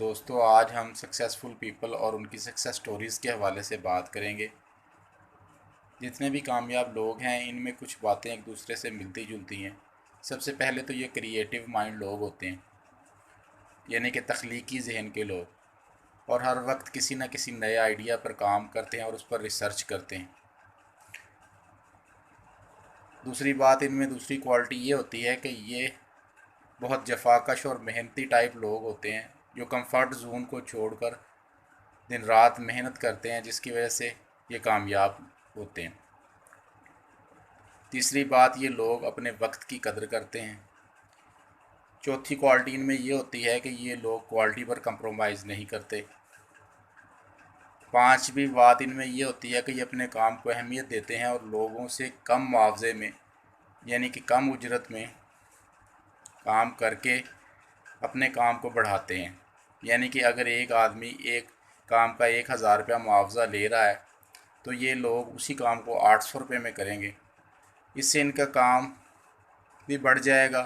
دوستو آج ہم سکسیزفل پیپل اور ان کی سکسیس سٹوریز کے حوالے سے بات کریں گے۔ جتنے بھی کامیاب لوگ ہیں ان میں کچھ باتیں ایک دوسرے سے ملتی جلتی ہیں۔ سب سے پہلے تو یہ کریٹیو مائنڈ لوگ ہوتے ہیں، یعنی کہ تخلیقی ذہن کے لوگ، اور ہر وقت کسی نہ کسی نئے آئیڈیا پر کام کرتے ہیں اور اس پر ریسرچ کرتے ہیں۔ دوسری بات ان میں دوسری کوالٹی یہ ہوتی ہے کہ یہ بہت جفاکش اور محنتی ٹائپ لوگ ہوتے ہیں جو کمفرٹ زون کو چھوڑ کر دن رات محنت کرتے ہیں، جس کی وجہ سے یہ کامیاب ہوتے ہیں۔ تیسری بات، یہ لوگ اپنے وقت کی قدر کرتے ہیں۔ چوتھی کوالٹی ان میں یہ ہوتی ہے کہ یہ لوگ کوالٹی پر کمپرومائز نہیں کرتے۔ پانچویں بات ان میں یہ ہوتی ہے کہ یہ اپنے کام کو اہمیت دیتے ہیں اور لوگوں سے کم معاوضے میں، یعنی کہ کم اجرت میں کام کر کے اپنے کام کو بڑھاتے ہیں۔ یعنی کہ اگر ایک آدمی ایک کام کا 1000 روپیہ معاوضہ لے رہا ہے تو یہ لوگ اسی کام کو 800 روپے میں کریں گے۔ اس سے ان کا کام بھی بڑھ جائے گا،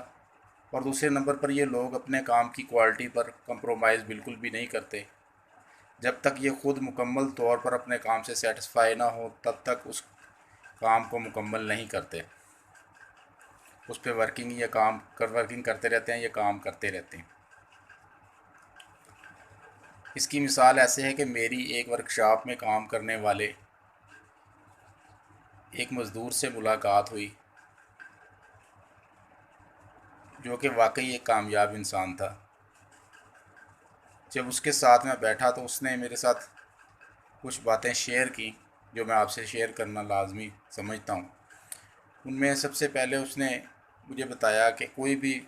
اور دوسرے نمبر پر یہ لوگ اپنے کام کی کوالٹی پر کمپرومائز بالکل بھی نہیں کرتے۔ جب تک یہ خود مکمل طور پر اپنے کام سے سیٹسفائی نہ ہو تب تک اس کام کو مکمل نہیں کرتے، اس پہ ورکنگ کرتے رہتے ہیں، یہ کام کرتے رہتے ہیں۔ اس کی مثال ایسے ہے کہ میری ایک ورکشاپ میں کام کرنے والے ایک مزدور سے ملاقات ہوئی جو کہ واقعی ایک کامیاب انسان تھا۔ جب اس کے ساتھ میں بیٹھا تو اس نے میرے ساتھ کچھ باتیں شیئر کی جو میں آپ سے شیئر کرنا لازمی سمجھتا ہوں۔ ان میں سب سے پہلے اس نے مجھے بتایا کہ کوئی بھی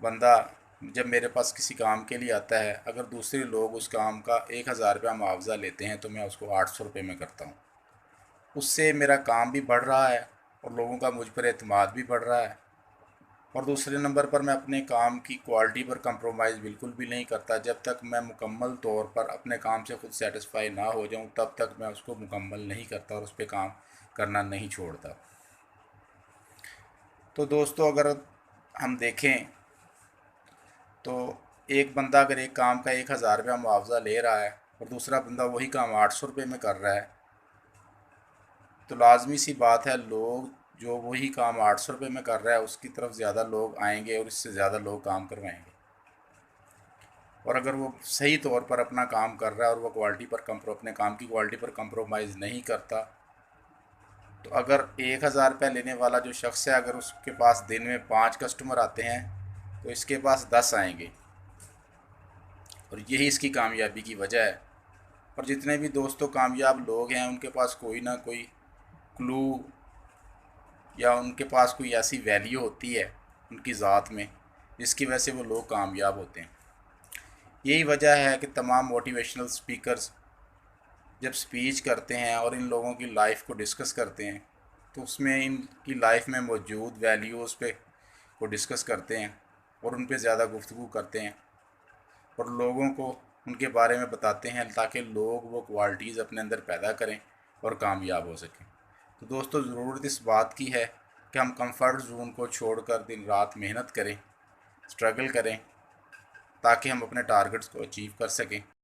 بندہ جب میرے پاس کسی کام کے لیے آتا ہے، اگر دوسرے لوگ اس کام کا 1000 روپیہ معاوضہ لیتے ہیں تو میں اس کو 800 روپے میں کرتا ہوں۔ اس سے میرا کام بھی بڑھ رہا ہے اور لوگوں کا مجھ پر اعتماد بھی بڑھ رہا ہے، اور دوسرے نمبر پر میں اپنے کام کی کوالٹی پر کمپرومائز بالکل بھی نہیں کرتا۔ جب تک میں مکمل طور پر اپنے کام سے خود سیٹسفائی نہ ہو جاؤں تب تک میں اس کو مکمل نہیں کرتا اور اس پہ کام کرنا نہیں چھوڑتا۔ تو دوستو اگر ہم دیکھیں تو ایک بندہ اگر ایک کام کا 1000 روپیہ معاوضہ لے رہا ہے اور دوسرا بندہ وہی کام 800 روپے میں کر رہا ہے، تو لازمی سی بات ہے لوگ جو وہی کام 800 روپے میں کر رہا ہے اس کی طرف زیادہ لوگ آئیں گے اور اس سے زیادہ لوگ کام کروائیں گے۔ اور اگر وہ صحیح طور پر اپنا کام کر رہا ہے اور وہ اپنے کام کی کوالٹی پر کمپرومائز نہیں کرتا، تو اگر 1000 روپے لینے والا جو شخص ہے، اگر اس کے پاس دن میں 5 کسٹمر آتے ہیں تو اس کے پاس 10 آئیں گے، اور یہی اس کی کامیابی کی وجہ ہے۔ اور جتنے بھی دوستوں کامیاب لوگ ہیں ان کے پاس کوئی نہ کوئی کلو یا ان کے پاس کوئی ایسی ویلیو ہوتی ہے ان کی ذات میں جس کی وجہ سے وہ لوگ کامیاب ہوتے ہیں۔ یہی وجہ ہے کہ تمام موٹیویشنل سپیکرز جب سپیچ کرتے ہیں اور ان لوگوں کی لائف کو ڈسکس کرتے ہیں تو اس میں ان کی لائف میں موجود ویلیوز کو ڈسکس کرتے ہیں اور ان پہ زیادہ گفتگو کرتے ہیں اور لوگوں کو ان کے بارے میں بتاتے ہیں تاکہ لوگ وہ کوالٹیز اپنے اندر پیدا کریں اور کامیاب ہو سکیں۔ تو دوستو ضرورت اس بات کی ہے کہ ہم کمفرٹ زون کو چھوڑ کر دن رات محنت کریں، اسٹرگل کریں، تاکہ ہم اپنے ٹارگٹس کو اچیو کر سکیں۔